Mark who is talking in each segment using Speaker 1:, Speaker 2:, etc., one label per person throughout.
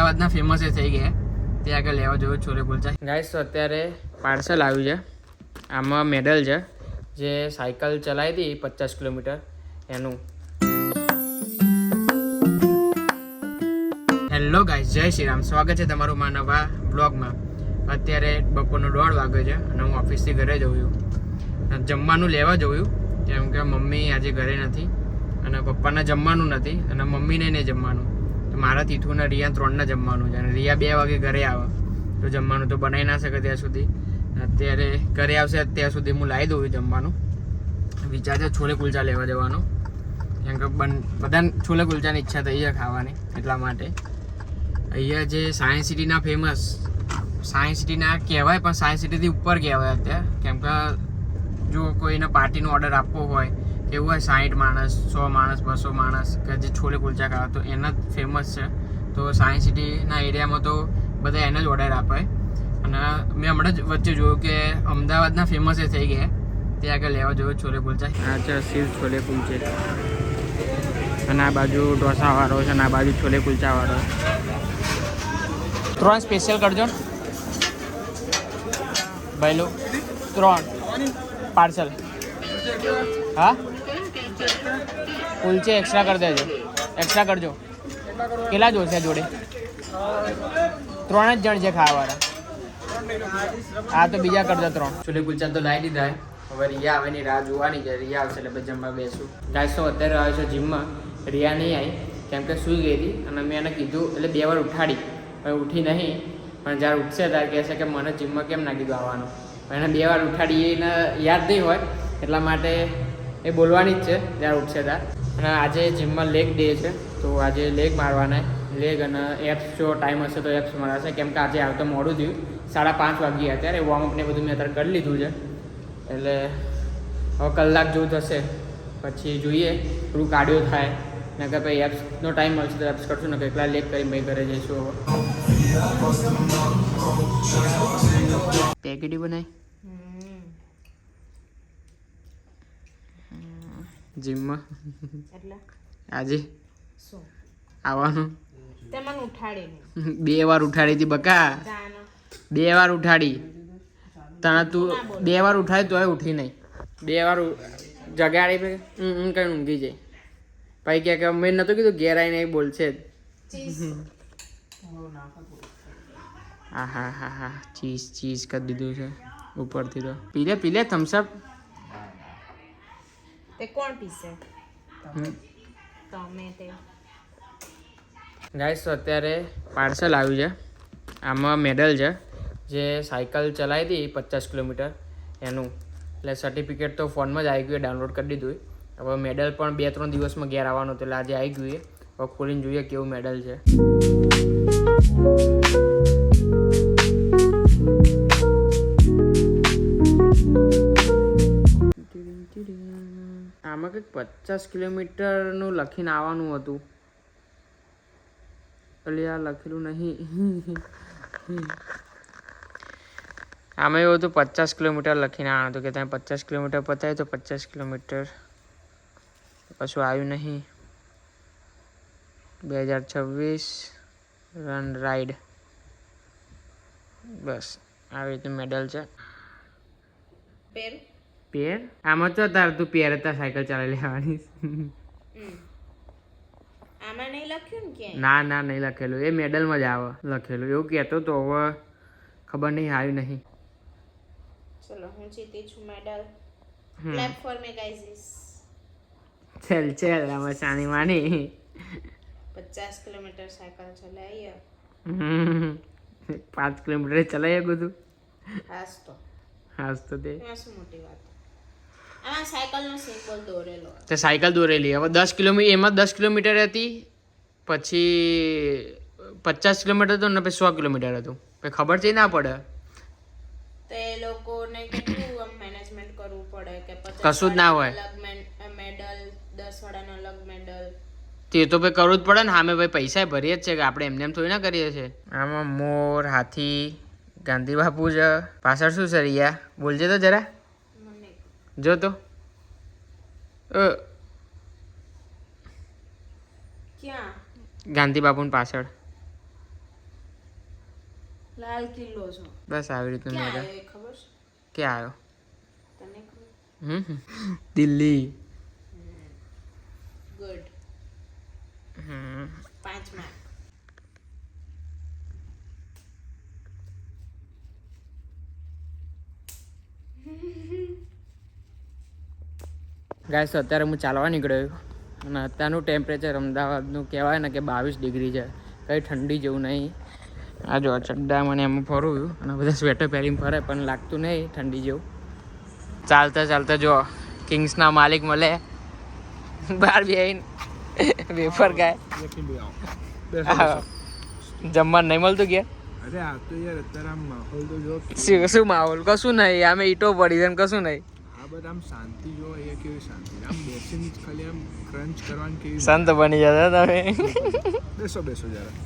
Speaker 1: અમદાવાદના ફેમસ થઈ ગયા તે આગળ લેવા જોયું છોલે કુલચા. ગાઈસ તો અત્યારે પાર્સલ આવ્યું છે. આમાં મેડલ છે જે સાયકલ ચલાવી હતી 50 કિલોમીટર એનું. હેલો ગાઈસ, જય શ્રી રામ. સ્વાગત છે તમારું મારા નવા બ્લોગમાં. અત્યારે બપોરનો 1:30 વાગ્યો છે અને હું ઓફિસથી ઘરે જઉં છું. જમવાનું લેવા જોયું કેમ કે મમ્મી આજે ઘરે નથી અને પપ્પાને જમવાનું નથી અને મમ્મીને નહીં જમવાનું. તો મારા તીથું ને રિયા 3ને જમવાનું છે અને રિયા 2 વાગે ઘરે આવે તો જમવાનું તો બનાવી ના શકે ત્યાં સુધી. અત્યારે ઘરે આવશે ત્યાં સુધી હું લાવી દઉં જમવાનું. વિચાર છે છોલે કુલચા લેવા જવાનો કેમ કે બધાને છોલે કુલચાની ઈચ્છા થઈ છે ખાવાની. એટલા માટે અહીંયા જે સાયન્સ સિટીના ફેમસ, સાયન્સ સિટીના કહેવાય પણ સાયન્સ સિટીથી ઉપર કહેવાય અત્યારે. કેમ કે જો કોઈને પાર્ટીનો ઓર્ડર આપવો હોય એવું હોય 60 માણસ, 100 માણસ, 200 માણસ કે જે છોલે કુલચા ખાવા તો એના જ ફેમસ છે. તો સાયન્સ સિટીના એરિયામાં તો બધા એને જ ઓર્ડર આપે. અને મેં હમણાં જ વચ્ચે જોયું કે અમદાવાદના ફેમસ થઈ ગયા ત્યાં આગળ લેવા જોયું છોલે કુલચા. આ છે શિવ છોલે કુલચે અને આ બાજુ ઢોસાવાળો છે અને આ બાજુ છોલે કુલચાવાળો. 3 સ્પેશિયલ કરજો ભાઈ લો. 3 પાર્સલ. હા, કુલચે એક્સ્ટ્રા કરી દેજો. એક્સ્ટ્રા કરજો. કેટલા જોશે જોડે? 3 જ જણ છે ખાવાવાળા. હા તો બીજા કરજો 3. છોલે કુલચા તો લાવી દીધા. હવે રિયા આવે ની રાહ જોવાની છે. રિયા આવશે એટલે પછી જમવા બેસું. ગાઈસ તો અત્યારે આવ્યો છે જીમમાં. રિયા નહીં આવી કેમ કે સૂઈ ગઈ હતી અને મેં એને કીધું એટલે 2 વાર ઉઠાડી પણ ઉઠી નહીં. પણ જ્યારે ઉઠશે ત્યારે કહેશે કે મને જીમમાં કેમ ના કીધું આવવાનું. એને 2 વાર ઉઠાડી એને યાદ નહીં હોય એટલા માટે એ બોલવાની જ છે જ્યારે ઉઠશે ત્યારે. અને આજે જીમમાં લેગ ડે છે તો આજે લેગ મારવાના. લેગ અને એપ્સ જો ટાઈમ હશે તો એપ્સ મારશે કેમ કે આજે આવતો મોડું થયું. 5:30 વાગ્યા અત્યારે. વોર્મઅપ ને બધું મેં અત્યારે કરી લીધું છે એટલે હવે કલાક જેવું થશે પછી જોઈએ થોડું કાર્ડિયો થાય ને કે ભાઈ એપ્સનો ટાઈમ મળશે તો એપ્સ કરશું ને કે એકલા લેગ કરી ભાઈ ઘરે જઈશું. હવે પેકેટી બનાવી જીમમાં આજે આવવાનું. 2 વાર ઉઠાડી હતી બકા. 2 વાર ઉઠાડી તને. તું 2 વાર ઉઠાડી તોય ઉઠી નહીં. 2 વાર જગાડી કઈ ઊંઘી જાય પછી કે મેં નતું કીધું ઘેર આવીને બોલશે જ. હા હા હા હા ચીઝ ચીઝ કરી દીધું છે ઉપરથી. તો પીલે થમ્સઅપ.
Speaker 2: તે કોણ પીશે? તમે તે.
Speaker 1: ગાઈસ તો અત્યારે પાર્સલ આવ્યું છે. આમાં મેડલ છે જે સાયકલ ચલાવી હતી 50 કિલોમીટર એનું. એટલે સર્ટિફિકેટ તો ફોનમાં જ આવી ગયું, ડાઉનલોડ કરી દીધું. હવે મેડલ પણ 2-3 દિવસમાં ઘેર આવવાનું એટલે આજે આવી ગયું. હવે ખોલીને જોઈએ કેવું મેડલ છે. આમાં કંઈક 50 કિલોમીટરનું લખીને આવવાનું હતું. એટલે આ લખેલું નહીં. આમાં એવું હતું 50 કિલોમીટર લખીને આવવાનું હતું કે તમે 50 કિલોમીટર પતાવ્યું તો 50 કિલોમીટર. કશું આવ્યું નહીં. 2026 રન રાઈડ બસ આવી રીતે મેડલ છે. પેર આમાં તો તાર તું પેર હતા સાયકલ ચલાવી લેવાની.
Speaker 2: આમાં નહીં લખ્યું ને ક્યાંય?
Speaker 1: ના ના નહીં લખેલું. એ મેડલમાં જ આવે લખેલું એવું કહેતો તો. હવે ખબર નહીં આવ્યું નહીં.
Speaker 2: ચલો હું જીતી છું medal. Clap for me guys.
Speaker 1: ચલ આમાં સાની માની.
Speaker 2: 50 કિલોમીટર સાયકલ ચલાવી.
Speaker 1: 5 કિલોમીટર ચલાવી બધું. હાસ તો તે
Speaker 2: શું મોટી વાત. આમાં સાયકલનો સિમ્બોલ દોરેલો.
Speaker 1: તે સાયકલ દોરેલી. હવે 10 કિલોમીટર એમાં 10 કિલોમીટર હતી પછી 50 કિલોમીટર હતું ને પછી 100 કિલોમીટર હતું. પછી ખબર છે ના પડે.
Speaker 2: તો એ લોકોને કેટલું મેનેજમેન્ટ કરવું પડે કે 50
Speaker 1: કશું જ ના હોય.
Speaker 2: અલગ મેડલ, 10 વાળાનો અલગ મેડલ.
Speaker 1: તે તો ભાઈ કરવું જ પડે ને. સામે ભાઈ પૈસા ભરીએ જ છે કે આપણે એમને એમ થોડી ના કરીએ છીએ. આમાં મોર, હાથી, ગાંધી બાપુ છે. પાછળ શું છે રિયા? બોલજે તો જરા. જો તો
Speaker 2: ક્યાં?
Speaker 1: ગાંધી બાપુની પાછળ
Speaker 2: લાલ કિલ્લો છો
Speaker 1: બસ આવી રીતનું
Speaker 2: ક્યાં
Speaker 1: મેં
Speaker 2: આવ્યો એ ખબર છે
Speaker 1: ક્યાં આવ્યો
Speaker 2: તને ખબર
Speaker 1: દિલ્હી
Speaker 2: ગુડ 5 માર્ક
Speaker 1: ગાઈસ અત્યારે હું ચાલવા નીકળ્યો અને અત્યારનું ટેમ્પરેચર અમદાવાદનું કહેવાય ને કે 22 ડિગ્રી છે કંઈ ઠંડી જેવું નહીં આ જો ચડ્ડા મને એમાં ફરું અને બધા સ્વેટર પહેરીને ફરે પણ લાગતું નહીં ઠંડી જેવું ચાલતા ચાલતા જો કિંગ્સના માલિક મળે બહાર બેહીને વેફર ખાય જમવાનું નહીં મળતું ગયા
Speaker 3: અરે આ તો યાર અત્યારે આમ માહોલ તો જો
Speaker 1: શું માહોલ કશું નહીં આમે ઈટો પડી છે કશું નહીં
Speaker 3: આ બધા આમ શાંતિ જો અહીંયા કેવી શાંતિ આમ બેસીને જ ખાલી આમ ક્રંચ કરવાની કેવી
Speaker 1: સંત બની જતા તમે
Speaker 3: બેસો જરા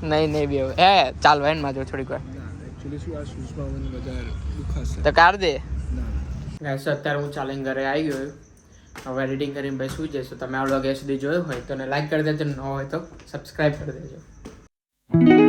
Speaker 1: નહીં બે હે ચાલવા એને માજો થોડીક વાર
Speaker 3: ના એકચ્યુઅલી શું આ શૂઝમાં મને વધારે દુખાશે
Speaker 1: તો કાર દે
Speaker 3: ના
Speaker 1: ગાઈસ અત્યારે હું ચાલીને ઘરે આવી ગયો હવે એડિટિંગ કરીને ભાઈ શું જઈશું તમે આ વ્લોગ સુધી જોયો હોય તો લાઈક કરી દેજો ન હોય તો સબસ્ક્રાઈબ કરી દેજો